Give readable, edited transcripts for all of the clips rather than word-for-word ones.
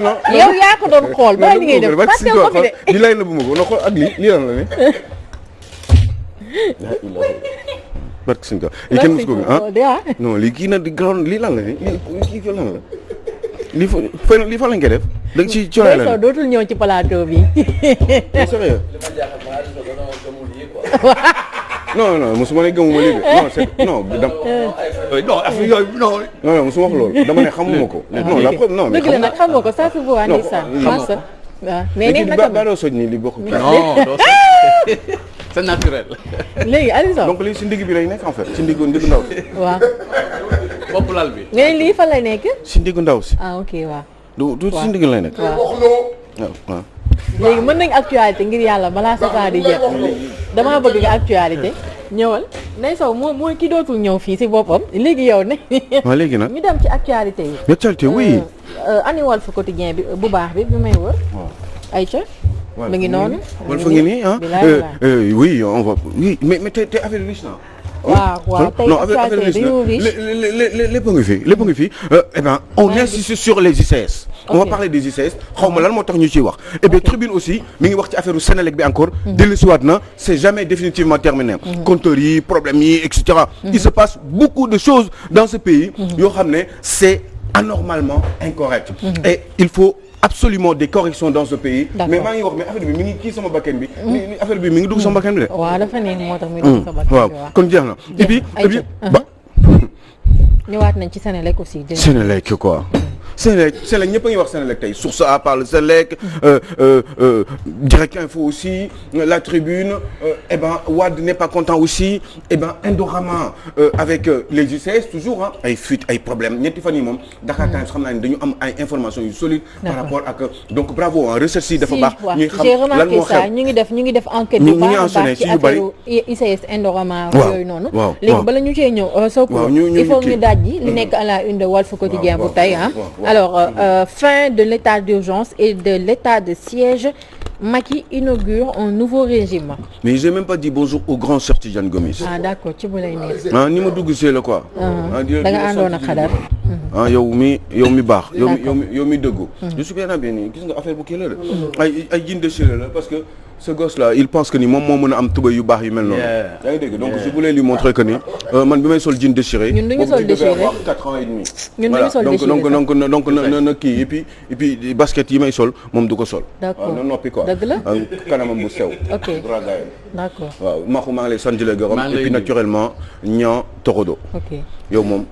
yow yaa ko doon xool ba li ngay def fàtte ko fi de. li lay la bu ma ko na xool ak lii lan la ne. barke suñu kaw lii kenn mos ko non lii kii nag di garoon lii lan la ni lii lan la lii fa lañ koy def da nga ci cooree la dootul ñëw ci plateau bi. sérieux non non mosuma ne gëmuma lii de non c'est non non affaire yooyu non non mosuma wax loolu dama ne xamuma ko non la preuve non mais dëgg la nag xamoo ko ça se voit ndeysaan waaw mais nee na ba doo soj nii li bokk non c'est naturel. léegi Alisson donc lii si ndigg bi lay nekk en fait si ndiggu ndaw si. waaw. bopp lal bi. mais lii fa lay nekk. si ndiggu ndaw si. ah ok waaw. du si ndigg lay nekk. waaw. léegi mën nañ actualité ngir yàlla balaa sa temps di jeex damaa bëgg nga actualité ñëwal Ndeye Sow mooy ki dootul ñëw fii si boppam léegi yow ne. waaw léegi nag ñu dem ci actualité yi. actualité oui. ani Walf Quotidien bi bu baax bi may wër. Aïcha. mi ngi noonu. Walf ngi nii ah. oui on va oui mais te affaire riche na. waaw tey actualité dañoo riche lépp a ngi fi eh ben on insiste sur les ICS. on va parler des ICS xaw ma lan moo tax ñu ciy wax. et bien Tribune aussi mi ngi wax ci affaire Sénélec bi encore. dellusiwaat na c'est jamais définitivement terminé. compteurs yi problèmes yi et cetera. il se passe beaucoup de choses dans ce pays. yoo xam ne c'est anormalement incorrect. et il faut absolument des corrections dans ce pays. mais maa ngi wax mais affaire bi mi ngi kii sama bakkan bi. affaire bi mi ngi dugg sama bakkan bi de. waaw dafa ne moo tax mi dugg sa bakkan bi waaw kon jeex na. et puis ba. ñëwaat nañ ci Sénélec aussi. Sénélec quoi. Sénélec ñëpp a ngi wax Sénélec tey Source A parle Sénélec Direct Info aussi La Tribune eh ben Wade n'est pas content aussi eh ben Indorama avec les ICS toujours ah ay fuite ay problèmes ñetti fan yi moom Dakar Times xam naa ne dañu am ay informations yu solides par rapport ak donc bravo en recherche yi dafa baax ñuy xam lan moo xew ñu ngi def enquête bu baax a baax ci affaire ICS Indorama yooyu noonu léegi bala ñu cee ñëw soo ko il faut ñu daaj ji li nekk à la une de Walf Quotidien bu tey ah alors fin de l'état d'urgence et de l'état de siège Macky inaugure un nouveau régime. mais j'ai même pas dit bonjour au grand Cheikh Tidiane Gomis. ah d'accord ci bu lay nekk. ah ni ma dugg see la quoi. da nga àndoon ak xadar. ah yow mi baax. yow mi dëggu. je suis bien nii gis nga affaire bu kii la de. ay jean déchiré la parce que ce gosse là il pense que ni moom moo mën a am tubay yu baax yu mel noonu. yaa ngi dégg donc je voulais lui montrer que ni man bi may sol jean déchiré. ñun duñu sol déchiré boobu 4 ans et demi. ñun duñu sol déchiré donc na kii et puis basket yi may sol moom du ko sol. d'accord na noppi quoi. dëgg la kanamam bu sew. ok d'accord. waaw Maxu maa ngi lay sant di la gërëm et puis naturellement ñaa Torodo. ok yow moom.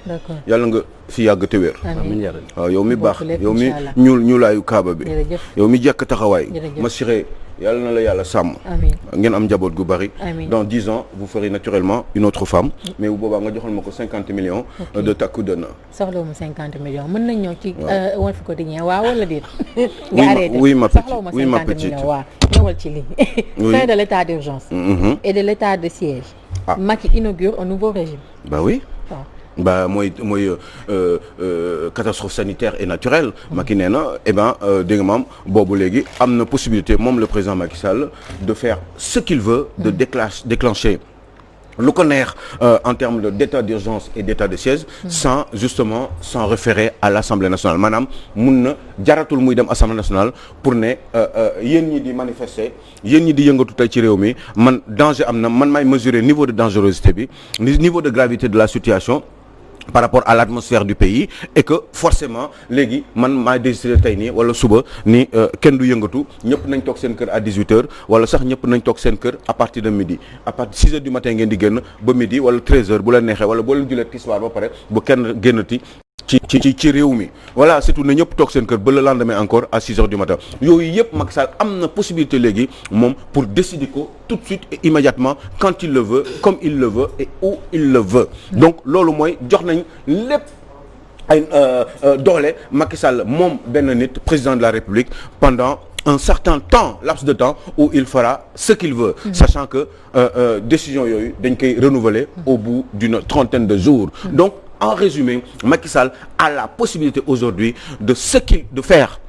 d'accord yàlla nga fi yàgg te wér. amiin waaw yow mi baax yow mi ñuulaayu kaaba bi. yow mi jekk taxawaay. ma siree yàlla na la yàlla sàmm. ngeen am njaboot gu bari. dans 10 ans vous ferez naturellement une autre femme. mais bu boobaa nga joxal ma ko 50 millions. de takku dënn. soxla wu ma 50 millions mën nañ ñëw ci Walf Quotidien waaw wala déet. nga arrêté oui ma petite oui ma petite waaw ñëwal ci lii. fin de l'état d'urgence. et de l'état de siège. Macky inaugure un nouveau régime. bah oui. ba mooy catastrophe sanitaire et naturelle. Macky nee na eh ben dégg nga maam boobu léegi am na possibilité moom le président Macky Sall de faire ce qu'il veut. de déclencher lu ko neex en termes d'état d'urgence et d'état de siège. sans référer à l'Assemblée nationale maanaam mun na jaratul muy dem Assemblée nationale pour ne yéen ñi di manifester yéen ñi di yëngatu tey ci réew mi man danger am na man maay mesurer niveau de dangerosité bi niveau de gravité de la situation. par rapport à l'atmosphère du pays et que forcément léegi man maa décidé tey nii wala suba ni kenn du yëngatu ñëpp nañ toog seen kër à 18h wala sax ñëpp nañ toog seen kër à partir de midi à partir de 6h du matin ngeen di génn ba midi wala 13h bu leen neexee wala boo leen julee tisbaar ba pare bu kenn génnati ci réew mi voilà surtout na ñëpp toog seen kër ba le lendemain encore à 6h du matin yooyu yëpp Macky Sall am na possibilité léegi moom pour décider ko tout de suite et immédiatement quand il le veut comme il le veut et où il le veut donc loolu mooy jox nañ lépp ay doole Macky Sall moom benn nit président de la République pendant un certain temps laps de temps où il fera ce qu'il veut sachant que décision yooyu dañ koy renouveler au bout d'une trentaine de jours donc en résumé Macky Sall a la possibilité aujourd'hui de faire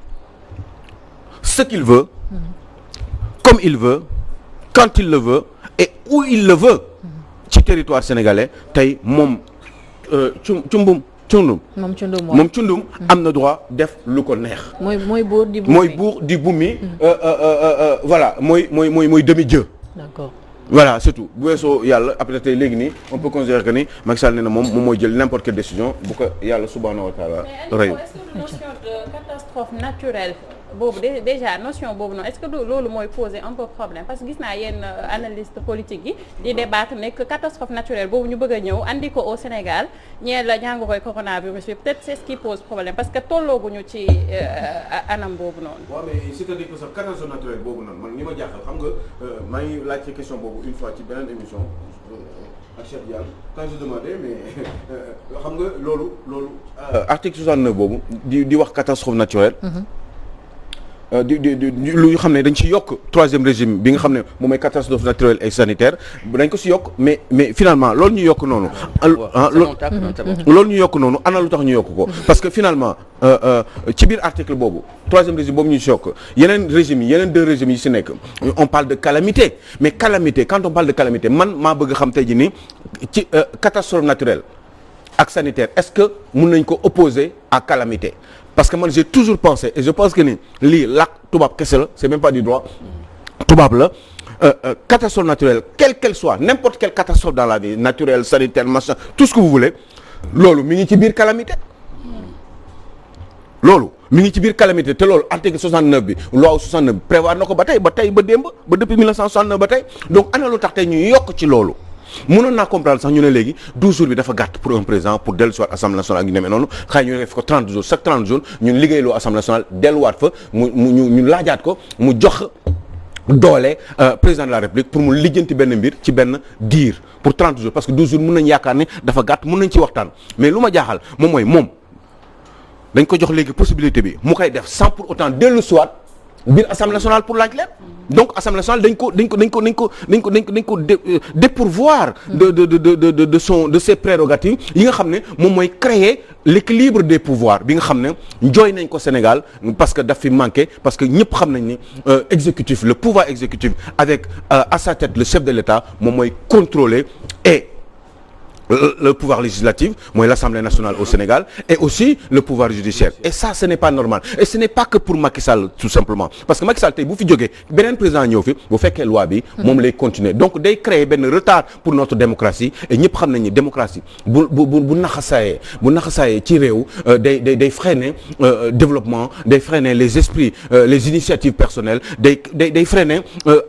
ce qu'il veut comme il veut quand il le veut et où il le veut ci territoire sénégalais tey moom cumbum moom cundum am na droit def lu ko neex. mooy buur di bumi voilà mooy demi-dieu. D'accord. Voilà c'est tout bu weesoo yàlla après tey léegi nii on peut considérer que ni Macky Sall nee na moom mooy jël n'importe quelle décision bu ko yàlla subhanahu wa taala rey. mais est-ce que notion de catastrophe naturelle boobu déjà notion boobu noonu est-ce que loolu mooy poser un peu problème parce que gis naa yenn analyste politique yi di débattre ne que catastrophe naturelle boobu ñu bëgg a ñëw andi ko au Sénégal ñeel la jàngoroy coronavirus bi peut-être c'est ce qui pose problème parce que tollooguñu ci anam boobu noonu. waaw mais c'est-à-dire que sax catastrophe naturelle boobu noonu man li ma jaaxal xam nga maa ngi laajte question boobu une fois ci beneen émission ak Cheikh Diagne quand je demandais mais xam nga loolu article 69 boobu di wax catastrophe naturelle. lu xam ne dañ ci yokk troisième régime bi nga xam ne moom mooy catastrophe naturelle et sanitaire dañ ko ci yokk mais finalement loolu ñu yokk noonu. loolu ñu yokk noonu ana lu tax ñu yokk ko. parce que finalement ci biir article boobu troisième régime boobu ñu ci yokk yeneen régime yi yeneen deux régimes yi ci nekk on parle de calamité mais calamité quand on parle de calamité man maa bëgg xam tey jii nii ci catastrophe naturelle ak sanitaire est-ce que mun nañ ko opposer à calamité. Parce que moi j'ai toujours pensé et je pense que ni lii làkk tubaab kese la c'est même pas du droit tubaab la catastrophe naturelle quelle qu'elle soit n'importe quelle catastrophe dans la vie naturelle sanitaire machin tout ce que vous voulez loolu mi ngi ci biir calamité loolu mi ngi ci biir calamité te loolu article 69 bi loi 69 prévoir na ko ba démb ba depuis 1969 ba tey donc ana lu tax tey ñu yokk ci loolu. mënoon naa comprendre sax ñu ne léegi 12 jours bi dafa gàtt pour un président pour dellu si waat assemblée nationale ak ñu demee noonu xëy ñu def ko 30 jours chaque 30 jours ñun liggéeyloo assemblée nationale delluwaat fa ñu laajaat ko mu jox doole président de la république pour mu lijjanti benn mbir ci benn diir pour 30 jours parce que 12 jours mën nañ yaakaar ne dafa gàtt mën nañ ci waxtaan mais lu ma jaaxal moom dañ ko jox léegi possibilité bi mu koy def sans pour autant dellu si waat biir assemblée nationale pour laaj leen donc assemblée nationale dañ ko dépourvoir de ses prérogatives yi nga xam ne moom mooy créer l'équilibre des pouvoirs bi nga xam ne jooy nañ ko Sénégal parce que daf fi manqué parce que ñëpp xam nañ ni exécutif le pouvoir exécutif avec à sa tête le chef de l'État moom mooy contrôler et le pouvoir législatif mooy l'Assemblée nationale au Sénégal et aussi le pouvoir judiciaire et ça ce n'est pas normal et ce n'est pas que pour Macky Sall tout simplement parce que Macky Sall tey bu fi jógee beneen président ñëw fi bu fekkee loi bi moom lay continuer donc day créer benn retard pour notre démocratie et ñëpp xam nañ ni démocratie bu naxasaayee ci réew day freiner développement day freiner les esprits les initiatives personnelles day freiner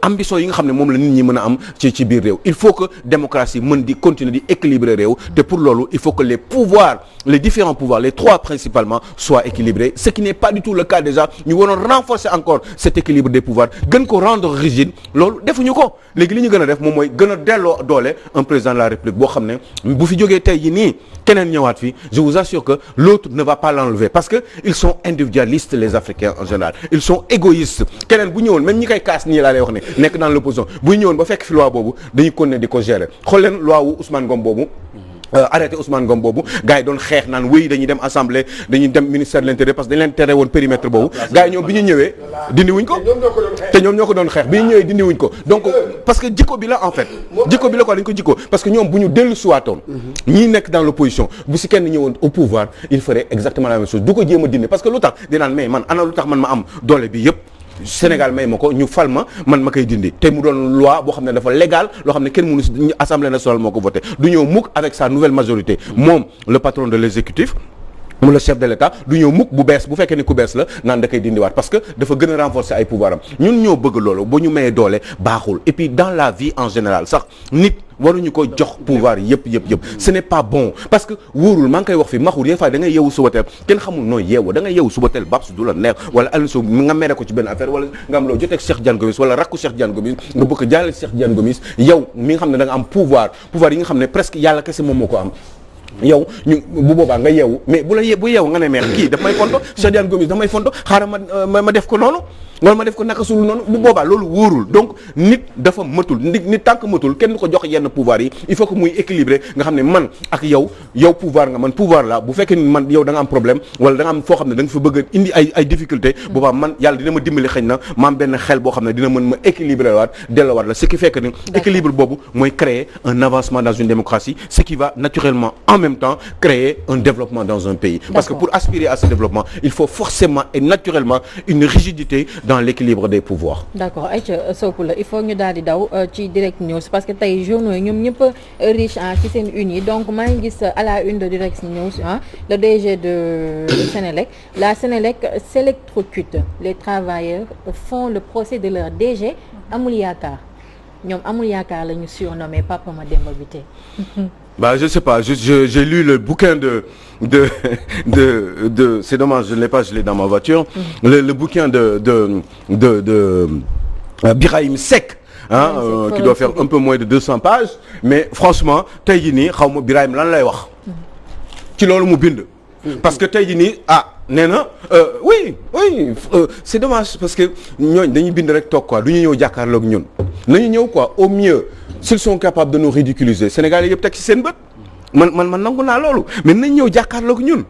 ambition yi nga xam ne moom la nit ñi mën a am ci biir réew il faut que démocratie mën di continuer di équilibrer réew te pour loolu il faut que les pouvoirs les différents pouvoirs les trois principalement soient équilibrés ce qui n'est pas du tout le cas déjà ñu waroon renforcer encore cet équilibre des pouvoirs gën ko rendre rigide loolu defuñu ko léegi li ñu gën a def moom mooy gën a delloo doole un président de la République boo xam ne bu fi jógee tey yi nii keneen ñëwaat fi je vous assure que l'autre ne va pas l'enlever parce que ils sont individualistes les Africains en général ils sont égoïstes keneen bu ñëwoon même ñi koy kaas nii laa lay wax ne nekk dans l'opposition bu ñëwoon ba fekk fi loi boobu dañuy continuer di ko gérer xool leen loi wu Ousmane Ngom boobu arrêté Ousmane Ngom boobu gars yi doon xeex naan wéy dañuy dem assemblée dañuy dem ministère de l'intérieur parce que dañ leen tere woon périmètre boobu gars yi ñoom bi ñu ñëwee dindi wuñ ko te ñoom ñoo ko doon xeex bi ñu ñëwee dindi wuñ ko donc parce que jikko bi la en fait jikko bi la quoi dañ ko jikko parce que ñoom bu ñu dellu suwaatoon ñii nekk dans l'opposition bu si kenn ñëwoon au pouvoir il ferait exactement la même chose du ko jéem a dindi parce que lu tax dinaan mais man ana lu tax man ma am doole bi yëpp Sénégal may ma ko ñu fal ma man ma koy dindi te mu doon loi boo xam ne dafa légal loo xam ne kenn mënu si assemblée nationale moo ko voté du ñëw mukk avec sa nouvelle majorité moom le patron de l'exécutif mu le chef de l'État du ñëw mukk bu bees bu fekkee ni ku bees la naan da koy dindiwaat parce que dafa gën a renforcer ay pouvoir am ñun ñoo bëgg loolu ba ñu mayee doole baaxul et puis dans la vie en général sax nit waruñu ko jox pouvoir yëpp ce n'est pas bon parce que wóorul maa ngi koy wax fi maxur des fois da ngay yeewu suba teel kenn xamul nooy yeewu da ngay yeewu suba teel babs du la neex wala Aliou Sow nga mere ko ci benn affaire wala nga am loo joteeg Cheikh Diane Gomis wala rakku Cheikh Diane Gomis nga bëgg jaale Cheikh Diane Gomis yow mi nga xam ne da nga am pouvoir yi nga xam ne presque yàlla kese moom moo ko am yow ñu bu boobaa nga yeewu mais bu yeewu nga ne mais kii daf may fonto Cheikh Diane Gomis daf may fonto xaaral ma def ko noonu wala ma def ko naka sul noonu bu boobaa loolu wóorul donc nit dafa matul nit tant que matul kenn du ko jox yenn pouvoir yi il faut que muy équilibré nga xam ne man ak yow pouvoir nga man pouvoir la bu fekkee ni man yow da nga am problème wala da nga am foo xam ne da nga fa bëgg a indi ay difficulté boobaa man yàlla dina ma dimbali xëy na ma am benn xel boo xam ne dina mën ma équilibré waat delluwaat la ce qui fait que ni équilibre boobu mooy créer un avancement dans une démocratie ce qui va naturellement en même temps créer un développement dans un pays parce que pour aspirer à ce développement il faut forcément et naturellement une rigidité dans l'équilibre des pouvoirs. D'accord Aïcha Sow Poulo il faut ñu daal di daw ci direct news parce que tey journaux yi ñoom ñëpp riche ci seen une yi donc maa ngi gis à la une de direct news le DG de Sénélec la Sénélec s'électrocute les travailleurs font le procès de leur DG amul yaakaar ñoom amul yaakaar la ñu surnommé Papa Mademba Bitèye. Je sais pas j'ai lu le bouquin de c'est dommage je ne l'ai pas je l'ai dans ma voiture le bouquin de Birahim Seck qui doit faire un peu moins de 200 pages mais franchement tey jii nii xaw ma Birahim lan lay wax ci loolu mu bind parce que tey jii nii nee na oui c'est dommage parce que ñooñ dañuy bind rek toog quoi du ñu ñëw jàkkaarloog ñun nañu ñëw quoi au mieux s'ils sont capables de nous ridiculiser Sénégalais yëpp teg ci seen bët man nangu naa loolu mais nañ ñëw jàkkaarloog ñun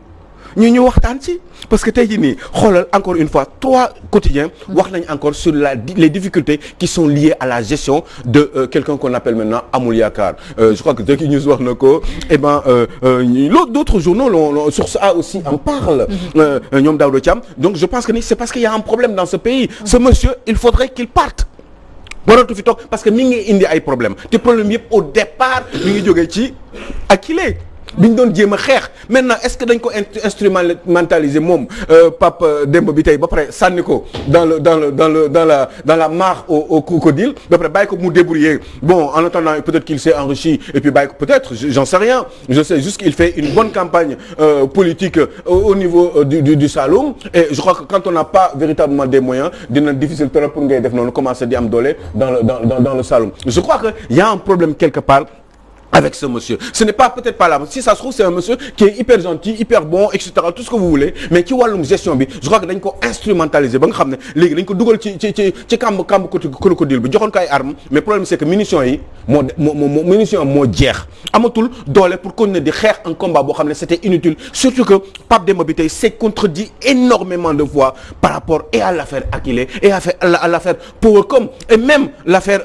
ñu waxtaan ci parce que tey jii nii xoolal encore une fois 3 quotidiens wax nañ encore sur les difficultés qui sont liées à la gestion de quelqu'un qu'on appelle maintenant Amul Yaakaar je crois que Direct News wax na ko et d'autres journaux sur ça aussi en parlent ñoom Daouda Thiam donc je pense que c'est parce qu'il y a un problème dans ce pays ce monsieur il faudrait qu'il parte waratu fi toog parce que mi ngi indi ay problème te problème yëpp au départ mi ngi jógee ci Akilee bi ñu doon jéem a xeex maintenant est-ce que dañ ko instrumentaliser moom Pape Demba bi tey ba pare sànni ko dans la mare au crocodile ba pare bàyyi ko mu débrouiller bon en attendant peut-être qu'il s'est enrichi et puis bàyyi ko peut-être j'en sais rien je sais juste qu'il fait une bonne campagne politique au niveau du Saloum et je crois que quand on n'a pas véritablement des moyens dina difficile trop pour ngay def noonu commencer di am doole dans le Saloum je crois que il y a un problème quelque part avec ce monsieur ce n'est pas peut-être pas là si ça se trouve c'est un monsieur qui est hyper gentil hyper bon etc tout ce que vous voulez mais ci wàllum gestion bi je crois que dañ ko instrumentaliser ba nga xam ne léegi dañ ko dugal ci kamb crocodile bi joxoon ko ay armes mais problème c'est que munitions yi munitions moo jeex amatul doole pour continuer di xeex un combat boo xam ne c'était inutile surtout que Pape Demba Bitèye s'est contredit énormément de fois par rapport et à l'affaire Akilee et à l'affaire Powercom et même l'affaire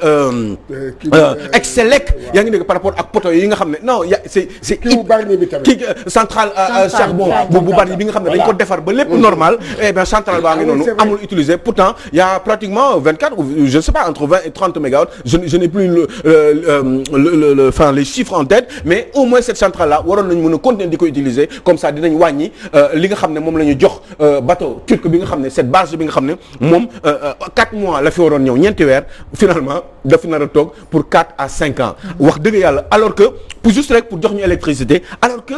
Excelec yaa ngi dégg par rapport ak poto yi nga xam ne non c'est kii centrale charbon bu bari bi nga xam ne dañ ko defar ba lépp normal eh bien centrale baa ngi noonu amul utilisé pourtant il y a pratiquement 24 ou je ne sais pas entre 20 et 30 mégawatts je n'ai plus les chiffres en tête mais au moins cette centrale là waroon nañu mën a continuer di ko utiliser comme ça dinañ wàññi li nga xam ne moom la ñu jox bateau turc bi nga xam ne cette barge bi nga xam ne moom 4 mois la fi waroon ñëw ñeenti weer finalement dafa nar a toog pour 4 à 5 ans wax dëgg yàlla alors que pour juste rek pour jox ñu électricité alors que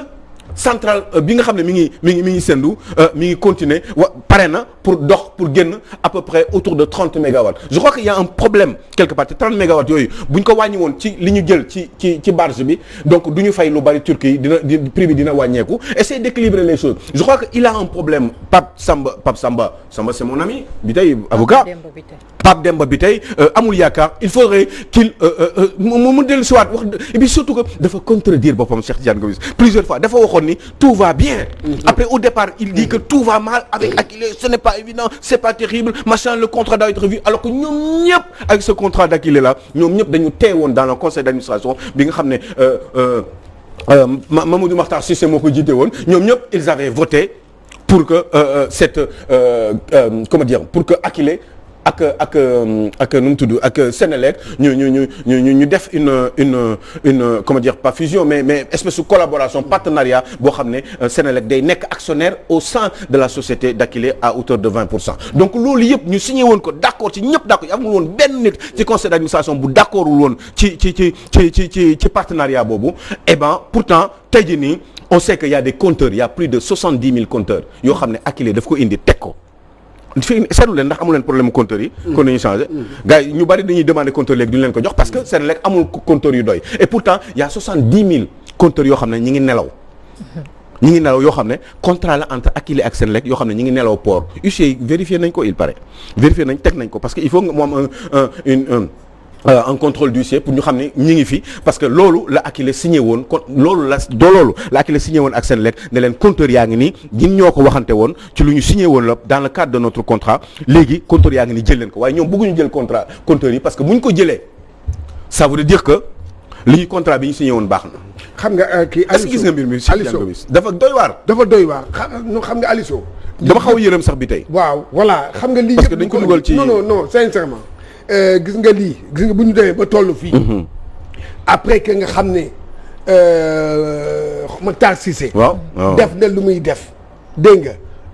centrale bi nga xam ne mi ngi sendu mi ngi continuer pare na pour dox pour génn à peu près autour de 30 mégawatts je crois qu'il y a un problème quelque part te 30 mégawatts yooyu bu ñu ko wàññi woon ci li ñu jël ci barge bi donc du ñu fay lu bari Turquie prix bi dina wàññeeku essayer d'équilibrer les choses je crois que il a un problème Pape Samba c'est mon ami Bitèye avocat Pape Demba Bitèye amul yaakaar il faudrait qu'il mu dellu siwaat wax et puis surtout que dafa contredire boppam Cheikh Tidiane Gomis plusieurs fois dafa waxoon ni tout va bien après au départ il dit que tout va mal avec Akilee ce n'est pas évident c'est pas terrible machin le contrat doit être revu alors que ñoom ñëpp avec ce contrat d'Akilee là ñoom ñëpp dañu teewoon dans le conseil d'administration bi nga xam ne Mamadou Makhtar Cissé moo ko jiite woon ñoom ñëpp ils avaient voté pour que pour que Akilee ak nu mu tudd ak Sénélec ñu def une comment dire pas fusion mais espèce de collaboration partenariat boo xam ne Sénélec day nekk actionnaire au sein de la société d'Akilee à hauteur de 20%. donc loolu yëpp ñu signé woon ko d'accord ci ñëpp d'accord amul woon benn nit ci conseil d'administration bu d'accordul woon ci partenariat boobu et ben pourtant tey jii nii on sait que y a des compteurs il y a plus de 70 000 compteurs yoo xam ne Akilee daf ko indi teg ko. fii seetlu leen ndax amu leen problème compteur yi. kon nañu changé. gars yi ñu bari dañuy demander compteur léegi duñu leen ko jox parce que Senelec amul compteur yu doy et pourtant il y a 70 000 compteurs yoo xam ne ñi ngi nelaw. ñi ngi nelaw yoo xam ne contrat la entre Akilee ak Senelec yoo xam ne ñi ngi nelaw port huissier vérifié nañ ko il paraît vérifié nañ teg nañ ko parce que il faut nga mu am un contrôle d'huissier pour ñu xam ne ñi ngi fi parce que loolu la Akilee signé woon kon loolu la Akilee signé woon ak Senelec ne leen compteur yaa ngi nii ñun ñoo ko waxante woon ci lu ñu signé woon la dans le cadre de notre contrat léegi compteur yaa ngi nii jël leen ko waaye ñoom bëgguñu jël contrat compteur yi parce que bu ñu ko jëlee ça veut dire que li ñu contrat bi ñu signé woon baax na. xam nga kii est-ce que gis nga mbir mi dafa doy waar. dafa doy waar xam nga Aliou Sow. dama xaw a yërëm sax bi tey. waaw voilà xam nga lii. parce que dañ ko dugal ci non sincèrement. gis nga lii gis nga bu ñu demee ba toll fii. après que nga xam ne Matar Cissé. waaw def na lu muy def dégg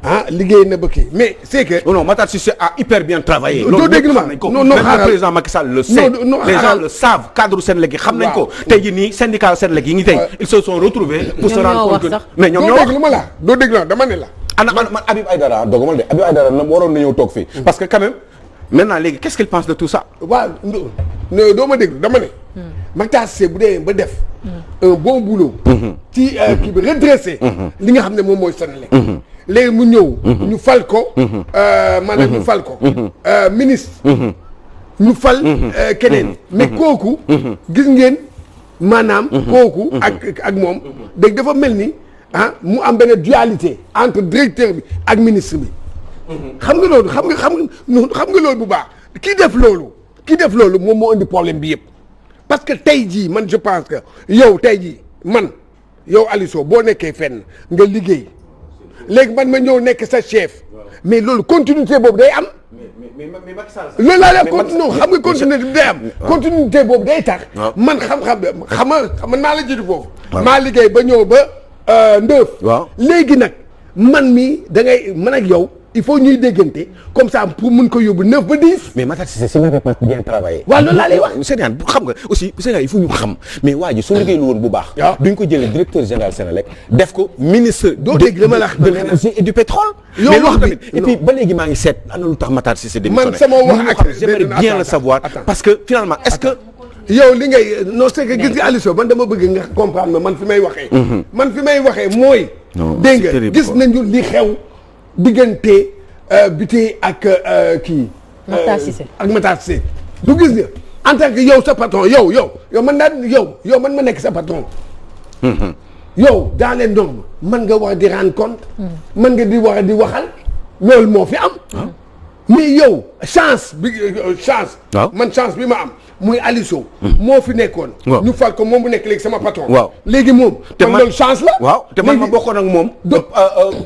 nga liggéey na ba kii mais c'est que. non Matar Cissé a hyper bien travaillé. doo dégg ma non le président Macky Sall le sait. les gens le savent cadre Senelec yi xam nañ ko. tey jii nii syndicat Senelec yi ngi tey. ils se sont retrouvés pour se rendre compte que mais ñoom ñoo wax doo dégg ma la doo dégg la dama ne la. man Habib Aïdara dogamal de Habib Aïdara na waroon na ñëw toog fii. parce que quand même maintenant léegi qu'est-ce qu'il pense de tout ça. waaw doo ma déglu dama ne. Matar Cissé bu dee ba def. un bon boulot. ci kii bi redressé. li nga xam ne moom mooy Senelec. léegi mu ñëw. ñu fal ko. maanaam ñu fal ko. ministre. ñu fal keneen. mais kooku. gis ngeen maanaam. kooku ak moom. dégg dafa mel ni mu am benn dualité entre directeur bi ak ministre bi. xam nga loolu xam nga loolu bu baax kii def loolu moom moo indi problème bi yëpp. parce que tey jii man je pense que yow tey jii yow Aliou Sow boo nekkee fenn nga liggéey léegi man ma ñëw nekk sa chef mais loolu continuité boobu day am. mais Macky Sall loolu laa la non xam nga continuité bi day am. continuité boobu day tax. man xam naa la jiitu foofu. maa liggéey ba ñëw ba Ndeup. waaw léegi nag man mi da ngay man ak yow. il faut ñuy déggante comme ça pour mun ko yóbbu 9 ba 10. mais Matar Cissé s'il n'avait pas bien travaillé. waaw loolu laa lay wax. Sénégal xam nga aussi Sénégal il faut ñu xam mais waa ji su liggéeyul woon bu baax. duñ ko jëlee directeur général Senelec def ko ministre. doo dégg dama la de l'énergie et du pétrole. yow wax tamit et puis ba léegi maa ngi seet ana lu tax Matar Cissé démissionné. man sama wax ak j'aimerais bien le savoir parce que finalement est-ce que. yow li ngay non c'est que gis nga Aliou Sow man dama bëgg nga comprendre man fi may waxee. man fi may waxee mooy. dégg nga gis nañu li xew diggante. Biteye ak kii. Matar Cissé ak Matar Cissé. du gis nga en tant que yow sa patron yow man daan yow man ma nekk sa patron. yow dans les normes man nga war di rendre compte. man nga di war di waxal. loolu moo fi am. mais yow chance. man chance bi ma am muy Aliou Sow. moo fi nekkoon. ñu fal ko moom mu nekk léegi sama patron. waaw léegi moom. te man loolu chance la. waaw te man ma bokkoon ak moom.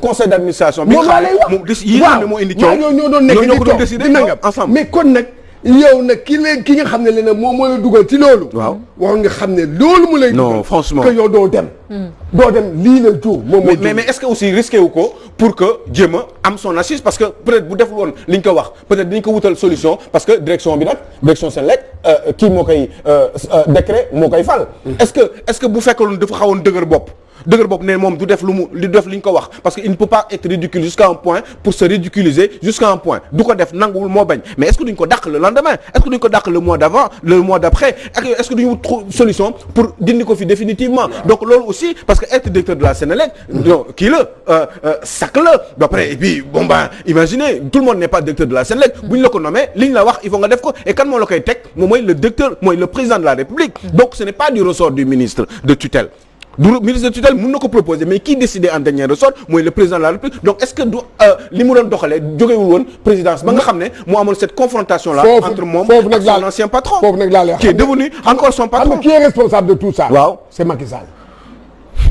conseil d'administration. moom laa lay wax moom yi nga xam ne moo indi coow. ñoo doon nekk di toog di nangam ensemble. mais kon nag yow nag ki nga xam ne leneen moom moo la dugal ci loolu. waaw war nga xam ne loolu mu lay. non franchement que yow doo dem. doo dem lii la tuur moom moo. mais est-ce que aussi risqué wu ko pour que jéem a am son assise parce que peut-être bu deful woon li ñu ko wax peut-être dañ ko wutal solution parce que direction bi nag direction Senelec kii moo koy décret moo koy fal. est-ce que bu fekkaloon dafa xawoon dëgër bopp ne moom du def li ñu ko wax parce que il ne peut pas être ridicule jusqu'à un point pour se ridiculiser jusqu'à un point du ko def nanguwul moo bañ mais est-ce que duñ ko dàq le lendemain est-ce que duñ ko dàq le mois d'avant le mois d'après est-ce que duñu wut solution pour dindi ko fi définitivement donc loolu aussi parce que être directeur de la Senelec kii la sac la d'après et puis bon ben imaginez tout le monde n'est pas directeur de la Senelec bu ñu la ko nommé li ñu la wax il faut nga def ko et kan moo la koy teg moom mooy le directeur mooy le président de la République donc ce n'est pas du ressort du ministre de tutelle du ministre de tutelle mën na ko proposer mais qui décide en dernier ressort mooy le président de la République donc est-ce que du li mu doon doxalee jógewul woon présidence ba nga xam ne moo amoon cette confrontation là entre moom ak son ancien patron foofu nag laa qui est devenu encore son patron qui est responsable de tout ça waaw c'est Macky Sall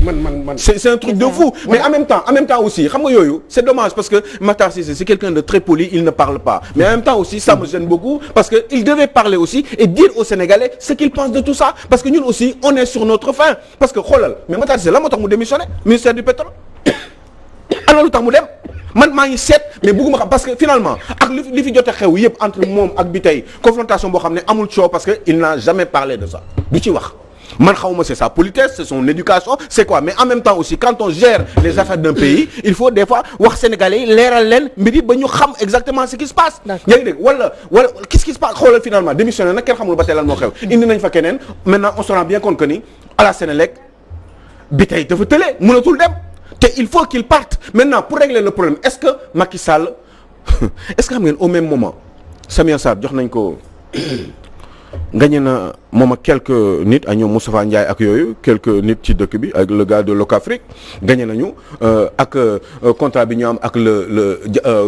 man c'est un truc de fou mais en même temps aussi xam nga yooyu c'est dommage parce que Matar Cissé c'est quelqu'un de très poli il ne parle pas mais en même temps aussi ça me gêne beaucoup parce que il devait parler aussi et dire aux Sénégalais ce qu'il pense de tout ça parce que ñun aussi on est sur notre faim parce que xoolal mais Matar Cissé la moo tax mu démissionné ministère du pétrole ana lu tax mu dem man maa ngi seet mais bëgguma xam parce que finalement ak li fi jot a xew yëpp entre moom ak bi tey confrontation boo xam ne amul coow parce que il n'a jamais parlé de ça du ci wax man xawma c'est sa politesse c'est son éducation c'est quoi mais en même temps aussi quand on gère les affaires d'un pays il faut des fois wax sénégalais yi leeral leen mbir yi ba ñu xam exactement ce qui se passe yaa ngi dégg wala qu'est-ce qui se passe xoolal finalement démissionné nag kenn xamul ba tey lan moo xew indi nañ fa keneen maintenant on se rend bien compte que ni à la Sénélec bi tey dafa tëlee mënatul dem te il faut qu'il parte maintenant pour régler le problème est-ce que Macky Sall est-ce que xam ngeen au même moment Samuel Sarr jox nañ ko gagné na moom ak quelques nit ak ñoom Moustapha Ndiaye ak yooyu quelques nit ci dëkk bi ak le gars de Locafrique gagné nañu ak contrat bi ñu am ak le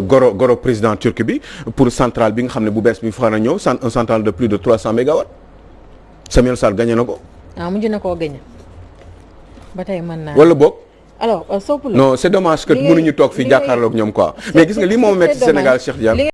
goro président turc bi pour centrale bi nga xam ne bu bees bi fa na ñëw un centrale de plus de 300 mégawatts Samuel Sarr gagné na ko. mujj na koo gagné ba tey mën naa. wala boog. alors non c'est dommage que mënuñu toog fii jàkkaarloog ñoom quoi mais gis nga li moo metti Sénégal Cheikh Diagne